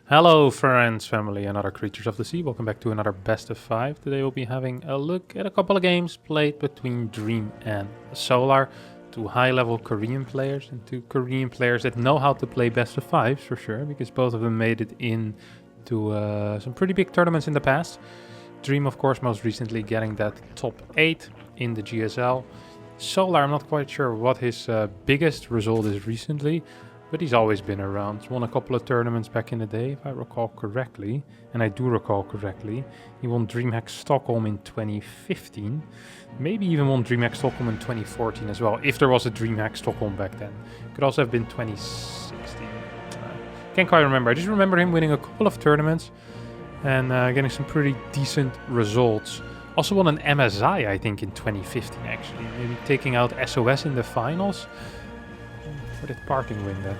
Hello friends, family and other creatures of the sea. Welcome back to another best of 5. Today we'll be having a look at a couple of games played between Dream and Solar. Two high-level Korean players and two Korean players that know how to play best of 5s for sure, because both of them made it into some pretty big tournaments in the past. Dream, of course, most recently getting that top 8 in the GSL. Solar, I'm not quite sure what his biggest result is recently, but he's always been around. He's won a couple of tournaments back in the day, if I recall correctly. And I do recall correctly. He won DreamHack Stockholm in 2015. Maybe even won DreamHack Stockholm in 2014 as well, if there was a DreamHack Stockholm back then. Could also have been 2016. Can't quite remember. I just remember him winning a couple of tournaments and getting some pretty decent results. Also won an MSI, I think, in 2015 actually. Maybe taking out SOS in the finals. Or did Parting win that?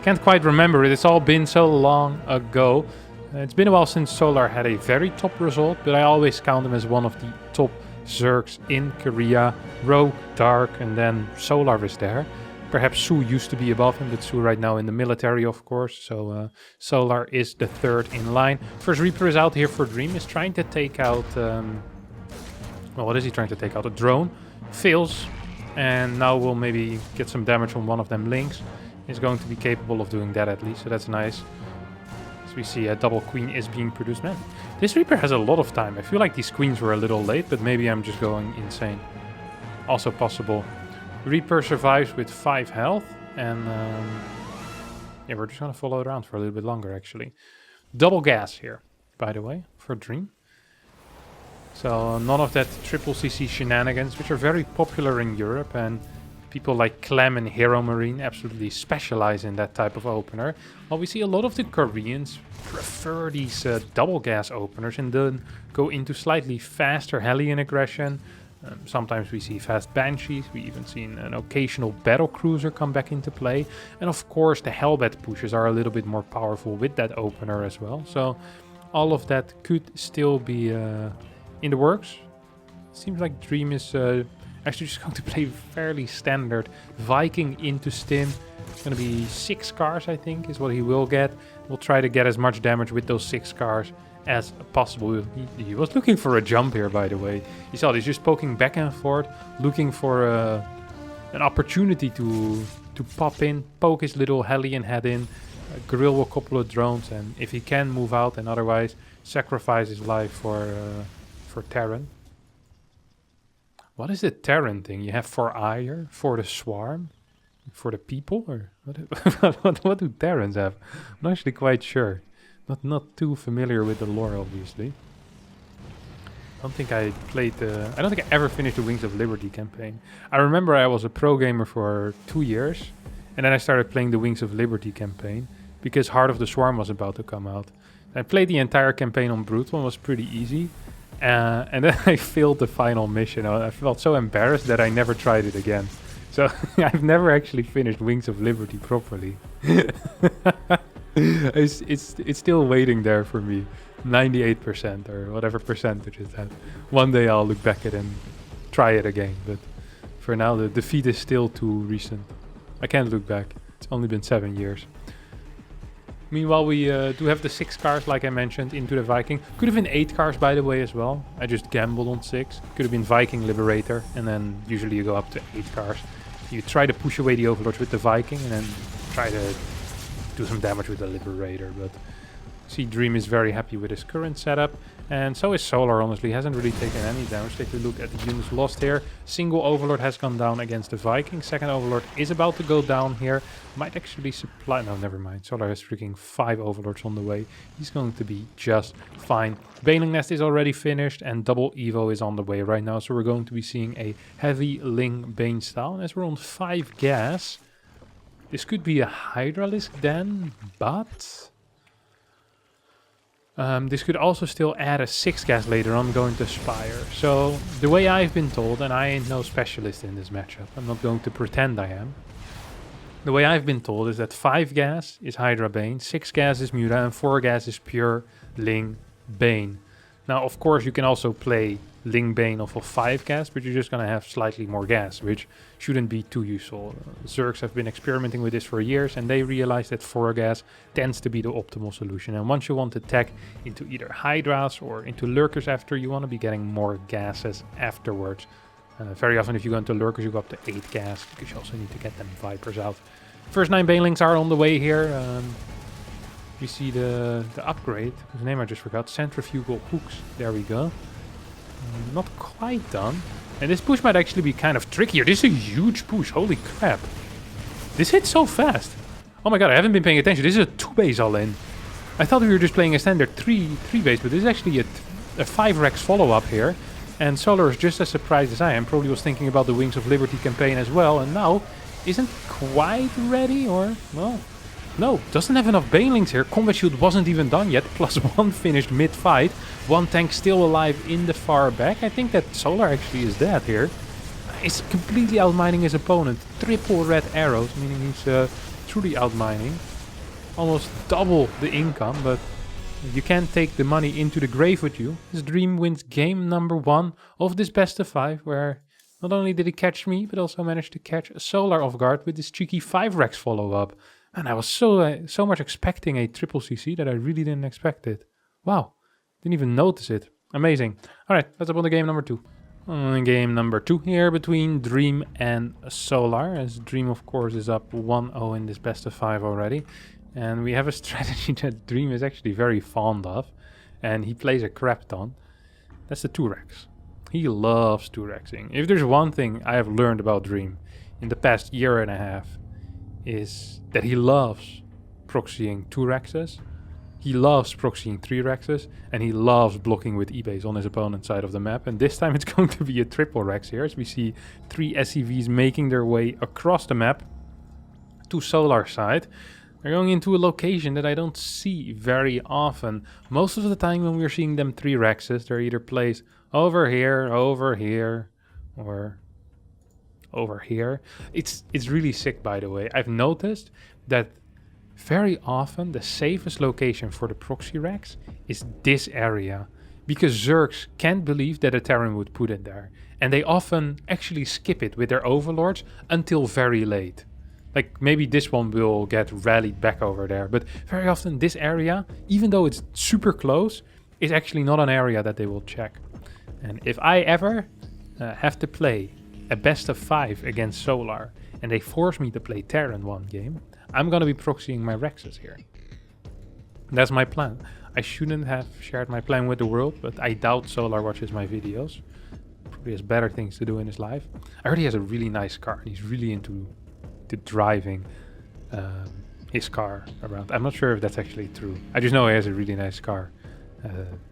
Can't quite remember it. It's all been so long ago. It's been a while since Solar had a very top result, but I always count him as one of the top Zergs in Korea. Rogue, Dark, and then Solar is there. Perhaps Su used to be above him, but Su right now in the military, of course. So Solar is the third in line. First Reaper is out here for Dream. Is trying to take out... well, what is he trying to take out? A drone. Fails. And now we'll maybe get some damage on one of them links. He's going to be capable of doing that at least, so that's nice. As we see, a double queen is being produced. Man, this Reaper has a lot of time. I feel like these queens were a little late, but maybe I'm just going insane. Also possible. Reaper survives with 5 health, and yeah, we're just gonna follow it around for a little bit longer actually. Double gas here, by the way, for Dream. So none of that triple CC shenanigans, which are very popular in Europe, and people like Clem and Hero Marine absolutely specialize in that type of opener. While we see a lot of the Koreans prefer these double gas openers and then go into slightly faster Hellion aggression. Sometimes we see fast Banshees, we even seen an occasional battle cruiser come back into play. And of course the Hellbat pushes are a little bit more powerful with that opener as well. So all of that could still be... in the works. Seems like Dream is actually just going to play fairly standard Viking into Stim. It's going to be 6 scars, I think, is what he will get. We'll try to get as much damage with those 6 scars as possible. He was looking for a jump here, by the way. You saw he's just poking back and forth, looking for an opportunity to pop in, poke his little Hellion head in, grill a couple of drones, and if he can move out and otherwise sacrifice his life for Terran. What is the Terran thing? You have for Ire, for the Swarm, for the people, or what do Terrans have? I'm not actually quite sure. Not too familiar with the lore, obviously. I don't think I played I don't think I ever finished the Wings of Liberty campaign. I remember I was a pro gamer for 2 years, and then I started playing the Wings of Liberty campaign because Heart of the Swarm was about to come out. I played the entire campaign on Brutal and was pretty easy. And then I failed the final mission. I felt so embarrassed that I never tried it again. So I've never actually finished Wings of Liberty properly. It's still waiting there for me. 98% or whatever percentage is that. One day I'll look back at it and try it again. But for now the defeat is still too recent. I can't look back. It's only been 7 years. Meanwhile, we do have the 6 cars, like I mentioned, into the Viking. Could have been 8 cars, by the way, as well. I just gambled on 6. Could have been Viking Liberator, and then usually you go up to 8 cars. You try to push away the Overlords with the Viking, and then try to do some damage with the Liberator. But see, Dream is very happy with his current setup, and so is Solar, honestly. Hasn't really taken any damage. Take a look at the units lost here. Single Overlord has gone down against the Viking. Second Overlord is about to go down here. Might actually supply... No, never mind. Solar has freaking 5 Overlords on the way. He's going to be just fine. Baneling Nest is already finished, and Double Evo is on the way right now. So we're going to be seeing a heavy Ling Bane style. And as we're on 5 gas, this could be a Hydralisk then, but... this could also still add a 6 gas later on going to Spire. So the way I've been told, and I ain't no specialist in this matchup, I'm not going to pretend I am. The way I've been told is that 5 gas is Hydra Bane, 6 gas is Muta, and 4 gas is pure Ling Bane. Now, of course, you can also play Lingbane off of 5 gas, but you're just going to have slightly more gas, which shouldn't be too useful. Zergs have been experimenting with this for years, and they realize that 4 gas tends to be the optimal solution. And once you want to tech into either Hydras or into Lurkers after, you want to be getting more gases afterwards. Very often if you go into Lurkers, you go up to 8 gas, because you also need to get them Vipers out. First 9 Banelings are on the way here. We see the upgrade, whose name I just forgot, Centrifugal Hooks. There we go. Not quite done. And this push might actually be kind of trickier. This is a huge push, holy crap. This hits so fast. Oh my god, I haven't been paying attention. This is a 2 base all in. I thought we were just playing a standard 3 base, but this is actually a 5 Rex follow-up here. And Solar is just as surprised as I am. Probably was thinking about the Wings of Liberty campaign as well, and now isn't quite ready, or, well, no, doesn't have enough Banelings here. Combat Shield wasn't even done yet. +1 finished mid-fight. 1 tank still alive in the far back. I think that Solar actually is dead here. He's completely outmining his opponent. Triple red arrows, meaning he's truly outmining. Almost double the income, but you can't take the money into the grave with you. This Dream wins game number 1 of this best of 5, where not only did he catch me, but also managed to catch Solar off guard with this cheeky 5 Rex follow-up. And I was so much expecting a triple CC that I really didn't expect it. Wow, didn't even notice it. Amazing. All right, let's up on the game number 2. Game number 2 here between Dream and Solar, as Dream of course is up 1-0 in this best of 5 already. And we have a strategy that Dream is actually very fond of, and he plays a crap ton. That's the 2-Rex. He loves 2-Rexing. If there's one thing I have learned about Dream in the past year and a half, is that he loves proxying 2-Rexes, he loves proxying 3-Rexes, and he loves blocking with E-base on his opponent's side of the map. And this time it's going to be a triple Rex here, as we see 3 SCVs making their way across the map to Solar side. They're going into a location that I don't see very often. Most of the time when we're seeing them 3-Rexes, they're either placed over here, or over here. It's really sick, by the way. I've noticed that very often the safest location for the proxy Rex is this area, because Zergs can't believe that a Terran would put it there, and they often actually skip it with their overlords until very late. Like, maybe this one will get rallied back over there, but very often this area, even though it's super close, is actually not an area that they will check. And if I ever have to play a best of 5 against Solar, and they force me to play Terran one game, I'm gonna be proxying my Rexes here. That's my plan. I shouldn't have shared my plan with the world, but I doubt Solar watches my videos. Probably has better things to do in his life. I heard he has a really nice car, and he's really into driving his car around. I'm not sure if that's actually true. I just know he has a really nice car.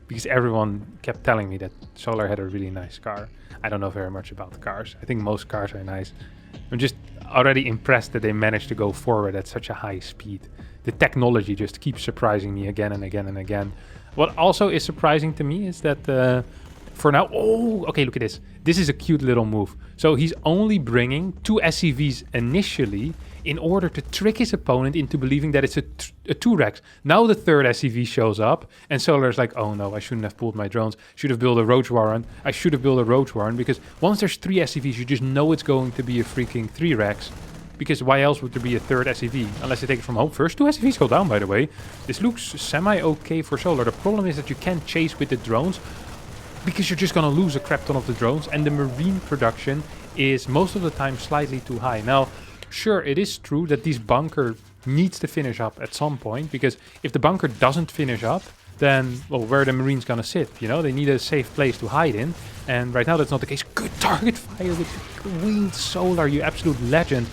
Because everyone kept telling me that Solar had a really nice car. I don't know very much about cars. I think most cars are nice. I'm just already impressed that they managed to go forward at such a high speed. The technology just keeps surprising me again and again and again. What also is surprising to me is that for now... Oh, okay, look at this. This is a cute little move. So he's only bringing 2 SCVs initially in order to trick his opponent into believing that it's a 2-Rex. Now the 3rd SCV shows up, and Solar's like, oh no, I shouldn't have pulled my drones. Should have built a Roach Warren. I should have built a Roach Warren, because once there's 3 SCVs, you just know it's going to be a freaking 3-Rex. Because why else would there be a 3rd SCV? Unless they take it from home. First 2 SCVs go down, by the way. This looks semi-okay for Solar. The problem is that you can't chase with the drones, because you're just going to lose a crap ton of the drones, and the Marine production is most of the time slightly too high. Now, sure, it is true that this bunker needs to finish up at some point, because if the bunker doesn't finish up, then, well, where are the Marines gonna sit? You know, they need a safe place to hide in, and right now that's not the case. Good target fire with Winged Solar, you absolute legend.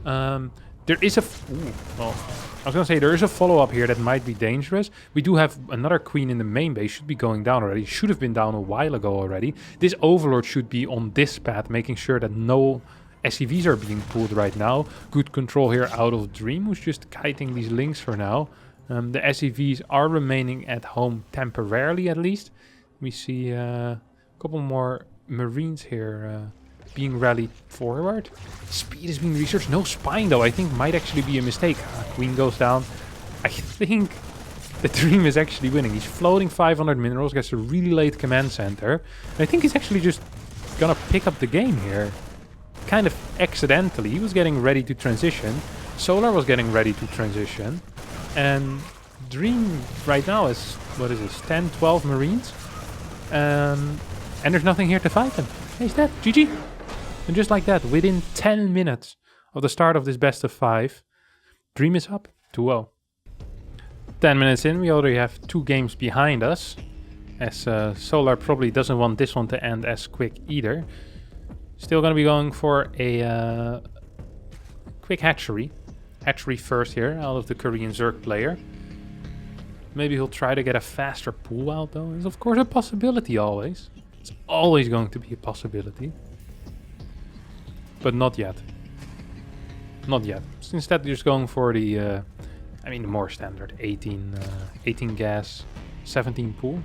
There is a... Ooh, well, I was gonna say, there is a follow-up here that might be dangerous. We do have another queen in the main base, should be going down already. Should have been down a while ago already. This Overlord should be on this path, making sure that no SCVs are being pulled right now. Good control here out of Dream, who's just kiting these links for now. The SCVs are remaining at home temporarily, at least. We see a couple more Marines here being rallied forward. Speed is being researched. No spine, though. I think might actually be a mistake. Queen goes down. I think the Dream is actually winning. He's floating 500 minerals, gets a really late command center. And I think he's actually just gonna pick up the game here. Kind of accidentally. He was getting ready to transition. Solar was getting ready to transition. And Dream right now is, what is this, 10, 12 Marines? And there's nothing here to fight him. He's dead. GG. And just like that, within 10 minutes of the start of this best of 5, Dream is up 2-0. 10 minutes in, we already have 2 games behind us, as Solar probably doesn't want this one to end as quick either. Still gonna be going for a quick hatchery. Hatchery first here, out of the Korean Zerg player. Maybe he'll try to get a faster pool out though. It's of course a possibility always. It's always going to be a possibility. But not yet. Not yet. Instead just going for the the more standard 18 gas, 17 pool,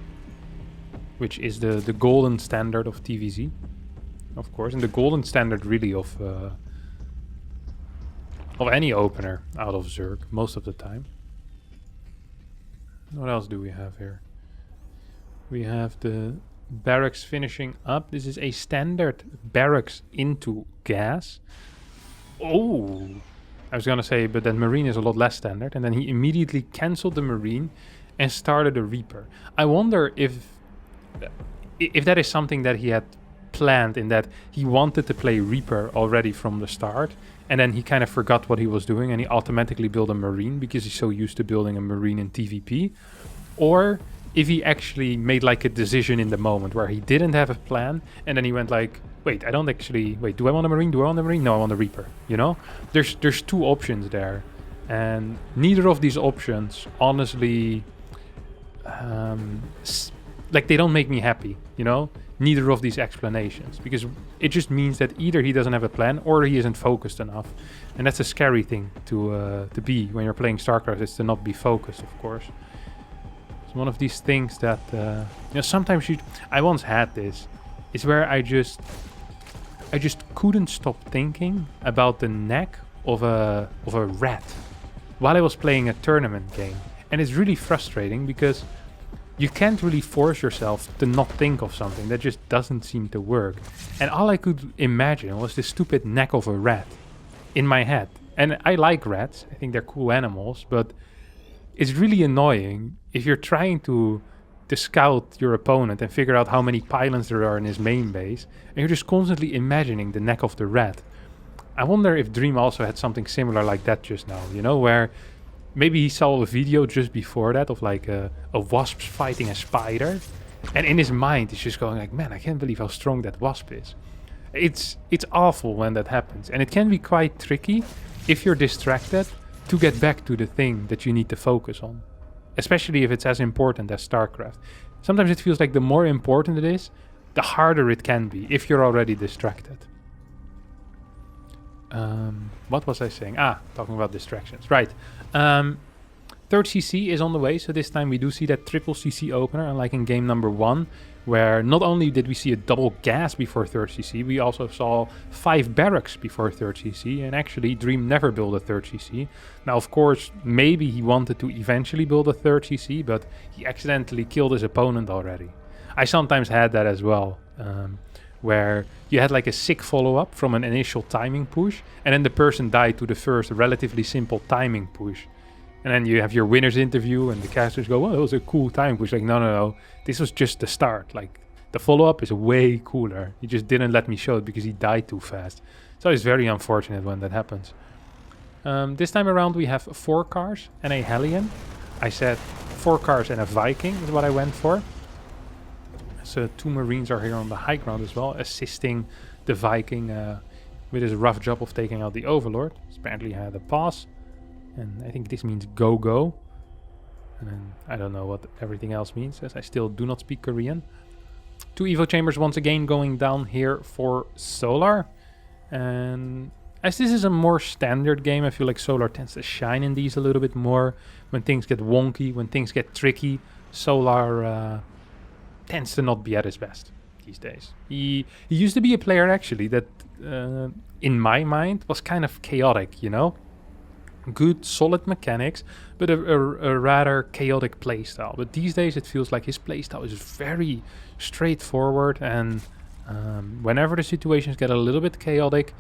which is the golden standard of TVZ, of course, and the golden standard really of any opener out of Zerg most of the time. What else do we have here? We have the barracks finishing up. This is a standard barracks into gas. Oh! I was gonna say, but then Marine is a lot less standard. And then he immediately cancelled the Marine and started a Reaper. I wonder if that is something that he had planned, in that he wanted to play Reaper already from the start. And then he kind of forgot what he was doing and he automatically built a Marine because he's so used to building a Marine in TVP. Or if he actually made like a decision in the moment where he didn't have a plan and then he went like, wait, do I want a Marine? Do I want a Marine? No, I want a Reaper, you know? There's 2 options there. And neither of these options, honestly, they don't make me happy, you know? Neither of these explanations. Because it just means that either he doesn't have a plan or he isn't focused enough. And that's a scary thing to be when you're playing StarCraft, is to not be focused, of course. It's one of these things that, sometimes I once had this. It's where I just couldn't stop thinking about the neck of a rat while I was playing a tournament game. And it's really frustrating because you can't really force yourself to not think of something. That just doesn't seem to work. And all I could imagine was this stupid neck of a rat in my head. And I like rats. I think they're cool animals. But it's really annoying if you're trying to scout your opponent and figure out how many pylons there are in his main base, and you're just constantly imagining the neck of the rat. I wonder if Dream also had something similar like that just now, you know, where maybe he saw a video just before that of like a wasp fighting a spider, and in his mind he's just going like, man, I can't believe how strong that wasp is. It's awful when that happens, and it can be quite tricky if you're distracted to get back to the thing that you need to focus on. Especially if it's as important as StarCraft. Sometimes it feels like the more important it is, the harder it can be if you're already distracted. What was I saying? Talking about distractions. Right. Third CC is on the way, so this time we do see that triple CC opener, unlike in game number 1, where not only did we see a double gas before third CC, we also saw 5 barracks before third CC, and actually Dream never built a third CC. Now, of course, maybe he wanted to eventually build a third CC, but he accidentally killed his opponent already. I sometimes had that as well, where you had like a sick follow-up from an initial timing push, and then the person died to the first relatively simple timing push. And then you have your winner's interview and the casters go, well, it was a cool time push. Like, no. This was just the start. Like, the follow-up is way cooler. He just didn't let me show it because he died too fast. So it's very unfortunate when that happens. This time around we have 4 cars and a Hellion. I said 4 cars and a Viking is what I went for. So 2 Marines are here on the high ground as well, assisting the Viking with his rough job of taking out the Overlord. Apparently he had a pass. And I think this means go. And then I don't know what everything else means, as I still do not speak Korean. 2 Evo Chambers once again going down here for Solar. And as this is a more standard game, I feel like Solar tends to shine in these a little bit more. When things get wonky, when things get tricky, Solar tends to not be at his best these days. He used to be a player actually that, in my mind, was kind of chaotic, you know? good, solid mechanics, but a rather chaotic playstyle. But these days it feels like his playstyle is very straightforward, and whenever the situations get a little bit chaotic,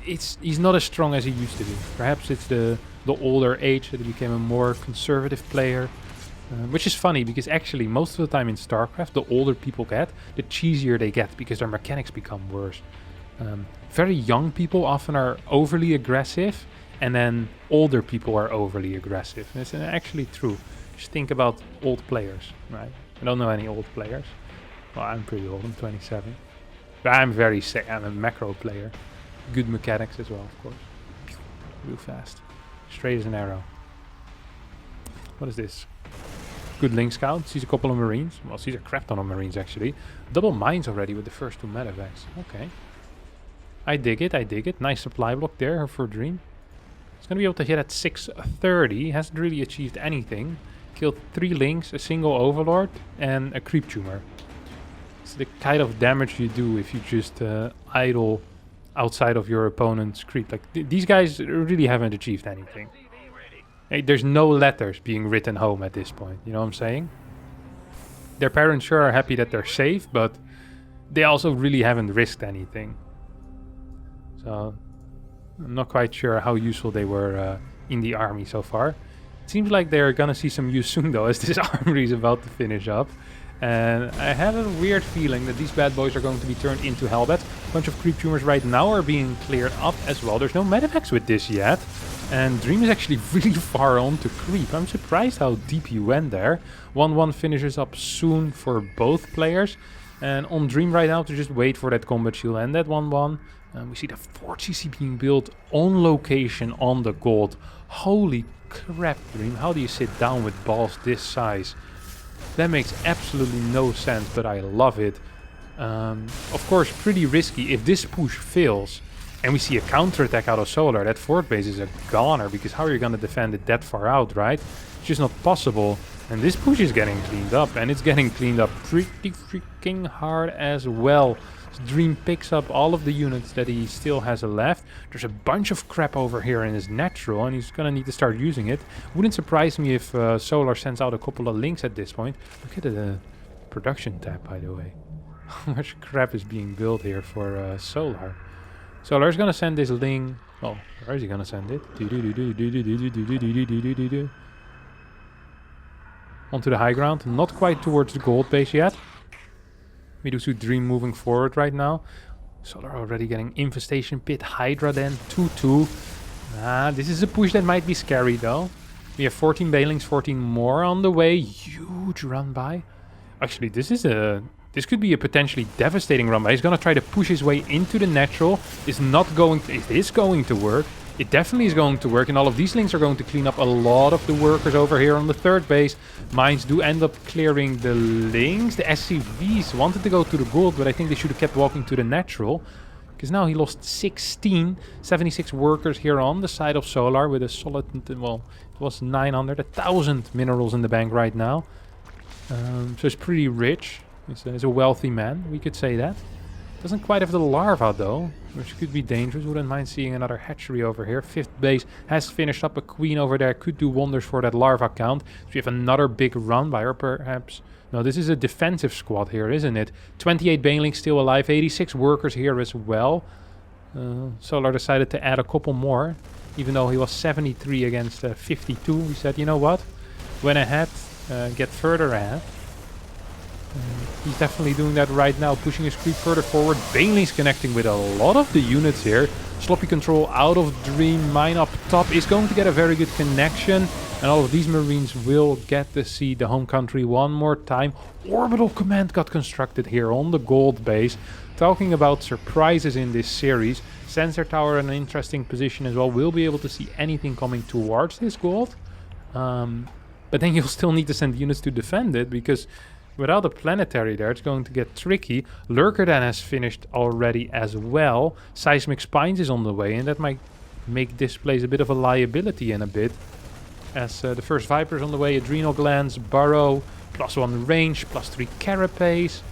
he's not as strong as he used to be. Perhaps it's the older age that he became a more conservative player, which is funny because actually most of the time in StarCraft, the older people get, the cheesier they get because their mechanics become worse. Very young people often are overly aggressive, and then older people are overly aggressive. And it's actually true. Just think about old players, right? I don't know any old players. Well, I'm pretty old. I'm 27. But I'm I'm a macro player. Good mechanics as well, of course. Real fast. Straight as an arrow. What is this? Good link scout. Sees a couple of marines. Well, sees a crap ton of marines actually. Double mines already with the first 2 medevacs. Okay. I dig it, I dig it. Nice supply block there for Dream. He's going to be able to hit at 630. Hasn't really achieved anything. Killed 3 links, a single overlord, and a creep tumor. It's the kind of damage you do if you just idle outside of your opponent's creep. Like these guys really haven't achieved anything. Hey, there's no letters being written home at this point. You know what I'm saying? Their parents sure are happy that they're safe, but they also really haven't risked anything. So I'm not quite sure how useful they were in the army so far. It seems like they're gonna see some use soon though, as this armory is about to finish up. And I have a weird feeling that these bad boys are going to be turned into hellbats. A bunch of creep tumors right now are being cleared up as well. There's no medevacs with this yet. And Dream is actually really far on to creep. I'm surprised how deep he went there. 1-1 finishes up soon for both players. And on Dream right now to just wait for that combat shield and that 1-1. We see the 4CC being built on location on the gold. Holy crap, Dream. How do you sit down with balls this size? That makes absolutely no sense, but I love it. Of course, pretty risky. If this push fails and we see a counterattack out of Solar, that fort base is a goner, because how are you going to defend it that far out, right? It's just not possible. And this push is getting cleaned up, and it's getting cleaned up pretty freaking hard as well. Dream picks up all of the units that he still has left. There's a bunch of crap over here in his natural, and he's gonna need to start using it. Wouldn't surprise me if Solar sends out a couple of links at this point. Look at the production tab, by the way. How much crap is being built here for Solar. Solar's gonna send this link. Oh, where is he gonna send it? Onto the high ground. Not quite towards the gold base yet. We do see Dream moving forward right now. Solar already getting Infestation Pit, Hydra then, 2-2. This is a push that might be scary though. We have 14 Banelings, 14 more on the way. Huge run by. Actually, this could be a potentially devastating run by. He's gonna try to push his way into the natural. It is going to work. It definitely is going to work, and all of these links are going to clean up a lot of the workers over here on the third base. Mines do end up clearing the links. The SCVs wanted to go to the gold, but I think they should have kept walking to the natural, because now he lost 76 workers here on the side of Solar with a solid, well, it was 1,000 minerals in the bank right now. So it's pretty rich. He's a wealthy man, we could say that. Doesn't quite have the larva though, which could be dangerous. Wouldn't mind seeing another hatchery over here. Fifth base has finished up. A queen over there could do wonders for that larva count. So we have another big run by, or perhaps... No, this is a defensive squad here, isn't it? 28 Banelings still alive. 86 workers here as well. Solar decided to add a couple more. Even though he was 73 against 52. He said, you know what? Went ahead, get further ahead. He's definitely doing that right now, pushing his creep further forward. Banelings connecting with a lot of the units here. Sloppy control out of Dream. Mine up top is going to get a very good connection. And all of these Marines will get to see the home country one more time. Orbital command got constructed here on the gold base. Talking about surprises in this series. Sensor tower in an interesting position as well. We'll be able to see anything coming towards this gold. But then you'll still need to send units to defend it, because... without a planetary there, it's going to get tricky. Lurker then has finished already as well. Seismic Spines is on the way, and that might make this place a bit of a liability in a bit. As the first Vipers on the way, Adrenal Glands, Burrow, +1 range, +3 Carapace.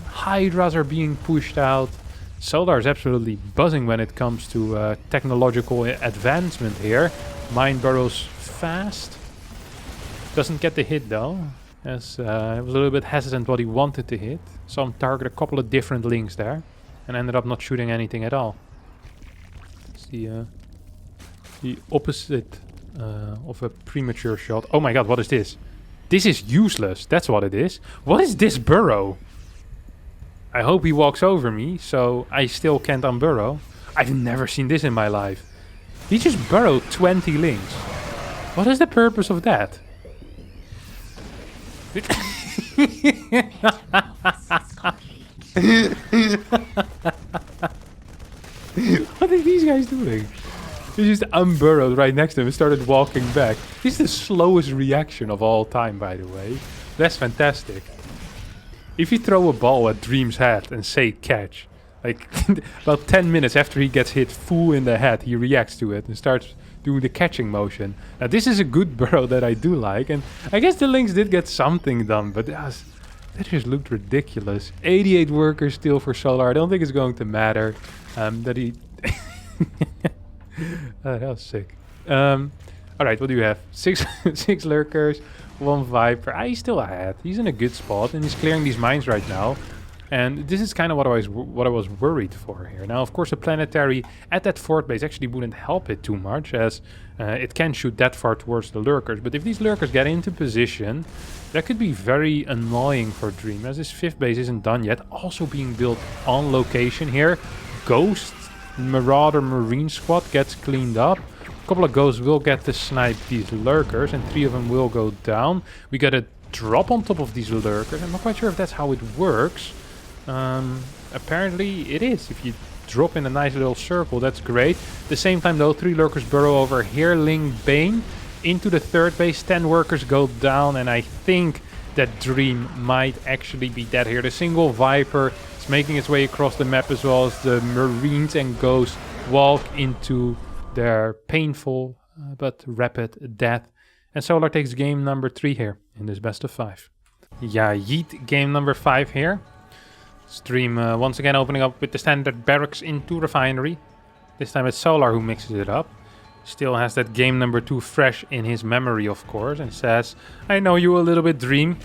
Hydras are being pushed out. Solar is absolutely buzzing when it comes to technological advancement here. Mine burrows fast. Doesn't get the hit though, as I was a little bit hesitant what he wanted to hit. Saw him target a couple of different links there, and ended up not shooting anything at all. It's the opposite of a premature shot. Oh my god, what is this? This is useless, that's what it is. What is this burrow? I hope he walks over me, so I still can't unburrow. I've never seen this in my life. He just burrowed 20 links. What is the purpose of that? What are these guys doing? He just unburrowed right next to him and started walking back. This is the slowest reaction of all time, by the way. That's fantastic. If you throw a ball at Dream's head and say catch, like about 10 minutes after he gets hit full in the head, he reacts to it and starts doing the catching motion. Now this is a good burrow that I do like, and I guess the links did get something done, but that just looked ridiculous. 88 workers still for Solar. I don't think it's going to matter that he... that was sick. Alright, what do you have? Six lurkers, 1 Viper. He's still ahead. He's in a good spot, and he's clearing these mines right now. And this is kind of what I was worried for here. Now, of course, a planetary at that fort base actually wouldn't help it too much, as it can shoot that far towards the lurkers. But if these lurkers get into position, that could be very annoying for Dream, as his 5th base isn't done yet. Also being built on location here. Ghost, Marauder, Marine squad gets cleaned up. A couple of ghosts will get to snipe these lurkers, and 3 of them will go down. We get a drop on top of these lurkers. I'm not quite sure if that's how it works. Apparently it is. If you drop in a nice little circle, that's great. At the same time though, 3 lurkers burrow over here, Ling Bane into the 3rd base, 10 workers go down, and I think that Dream might actually be dead here. The single Viper is making its way across the map, as well as the Marines and Ghosts walk into their painful but rapid death. And Solar takes game number 3 here in this best of 5. Yeah, yeet game number 5 here. Stream once again opening up with the standard barracks into refinery. This time it's Solar who mixes it up. Still has that game number 2 fresh in his memory, of course, and says, I know you a little bit, Dream,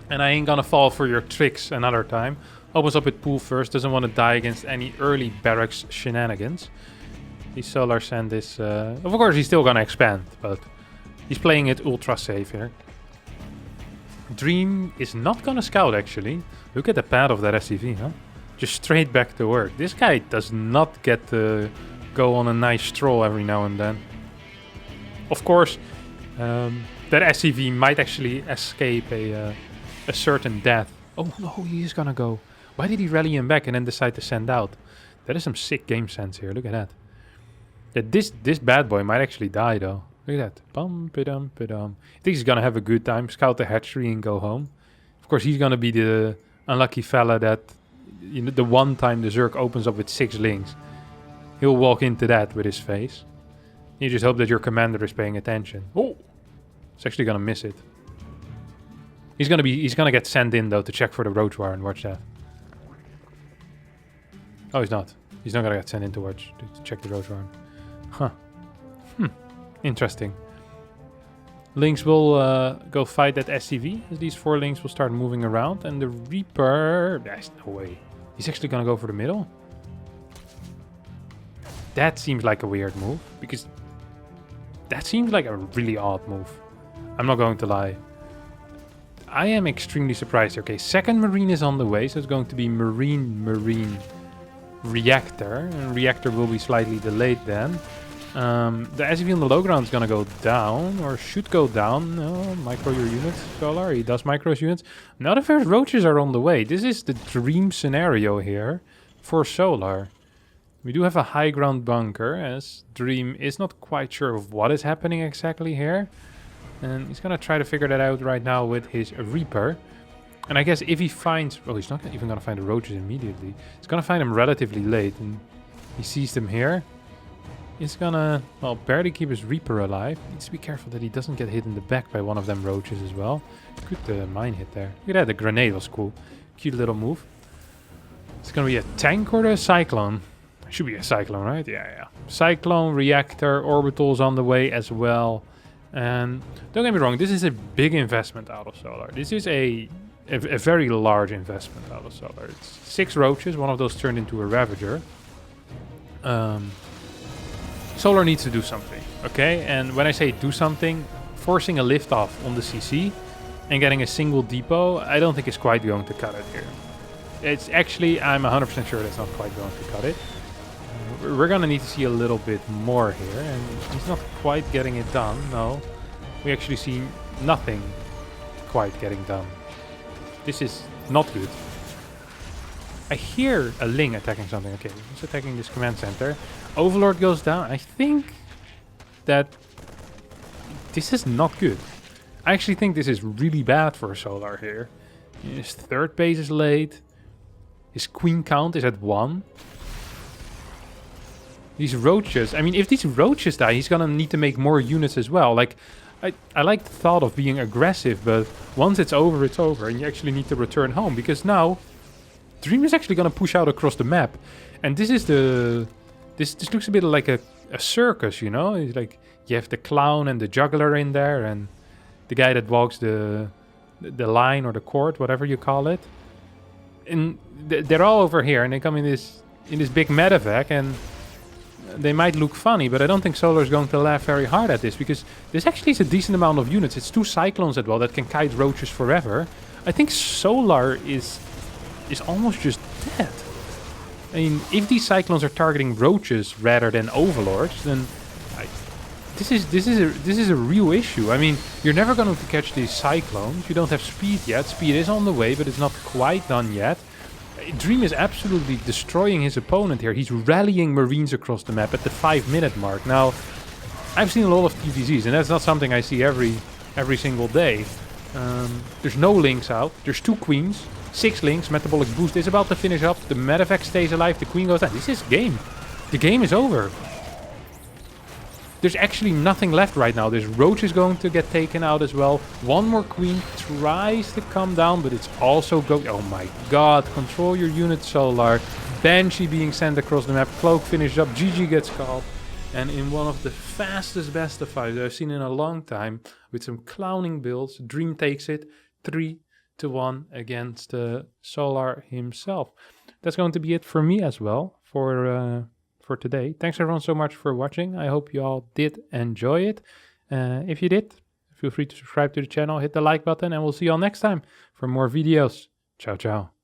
and I ain't gonna fall for your tricks another time. Opens up with pool first, doesn't want to die against any early barracks shenanigans. The Solar send is, of course he's still gonna expand, but he's playing it ultra safe here. Dream is not gonna scout actually. Look at the path of that SCV, huh? Just straight back to work. This guy does not get to go on a nice stroll every now and then. Of course, that SCV might actually escape a certain death. Oh no, he's gonna go. Why did he rally him back and then decide to send out? That is some sick game sense here. Look at that. Yeah, this bad boy might actually die though. Look at that. Bum, ba-dum, ba-dum. I think he's gonna have a good time, scout the hatchery and go home. Of course, he's gonna be the unlucky fella that, you know, the one time the Zerg opens up with 6 links, he'll walk into that with his face. You just hope that your commander is paying attention. Oh, it's actually gonna miss it. He's gonna get sent in though to check for the Roach Warren. Watch that. Oh, he's not. He's not gonna get sent in to check the Roach Warren. Huh. Interesting. Links will go fight that SCV, as these 4 links will start moving around, and the Reaper... There's no way. He's actually gonna go for the middle? That seems like a weird move, because... That seems like a really odd move. I'm not going to lie. I am extremely surprised. Okay, 2nd Marine is on the way, so it's going to be Marine, Reactor. And Reactor will be slightly delayed then. The SCV on the low ground is gonna go down, or should go down. No, micro your units, Solar. He does micro his units. Now the first roaches are on the way. This is the dream scenario here for Solar. We do have a high ground bunker, as Dream is not quite sure of what is happening exactly here. And he's gonna try to figure that out right now with his Reaper. And I guess if he finds... Well, he's not even gonna find the roaches immediately. He's gonna find them relatively late, and he sees them here. He's gonna, well, barely keep his Reaper alive. Needs to be careful that he doesn't get hit in the back by one of them roaches as well. Good mine hit there. Look at that, the grenade was cool. Cute little move. It's gonna be a tank or a cyclone. Should be a Cyclone, right? Yeah. Cyclone, Reactor, Orbitals on the way as well. And don't get me wrong, this is a big investment out of Solar. This is a very large investment out of Solar. It's 6 Roaches, one of those turned into a Ravager. Solar needs to do something, okay? And when I say do something, forcing a liftoff on the CC and getting a single depot, I don't think is quite going to cut it here. It's actually, I'm 100% sure that's not quite going to cut it. We're going to need to see a little bit more here, and he's not quite getting it done, no. We actually see nothing quite getting done. This is not good. I hear a Ling attacking something. Okay, he's attacking this command center. Overlord goes down. I think that this is not good. I actually think this is really bad for Solar here. His 3rd base is late. His queen count is at 1. These Roaches, I mean, if these Roaches die, he's gonna need to make more units as well. Like, I like the thought of being aggressive, but once it's over, and you actually need to return home. Because now, Dream is actually gonna push out across the map. And this is the... This looks a bit like a circus, you know? It's like, you have the clown and the juggler in there, and the guy that walks the line or the court, whatever you call it. And they're all over here, and they come in this big medevac, and they might look funny, but I don't think Solar is going to laugh very hard at this, because this actually is a decent amount of units. It's 2 Cyclones as well that can kite Roaches forever. I think Solar is almost just dead. I mean, if these Cyclones are targeting Roaches rather than Overlords, then this is a real issue. I mean, you're never going to catch these Cyclones. You don't have speed yet. Speed is on the way, but it's not quite done yet. Dream is absolutely destroying his opponent here. He's rallying Marines across the map at the 5-minute mark. Now, I've seen a lot of TVZs, and that's not something I see every single day. There's no Links out. There's 2 Queens, 6 Links. Metabolic Boost is about to finish up. The medevac stays alive. The Queen goes down. This is game. The game is over. There's actually nothing left right now. This Roach is going to get taken out as well. One more Queen tries to come down, but it's also going... Oh my god. Control your unit, Solar. Banshee being sent across the map. Cloak finished up. GG gets called. And in one of the fastest best of 5s I've seen in a long time, with some clowning builds, Dream takes it 3-1 against Solar himself. That's going to be it for me as well for today. Thanks everyone so much for watching. I hope you all did enjoy it. If you did, feel free to subscribe to the channel, hit the like button, and we'll see you all next time for more videos. Ciao, ciao.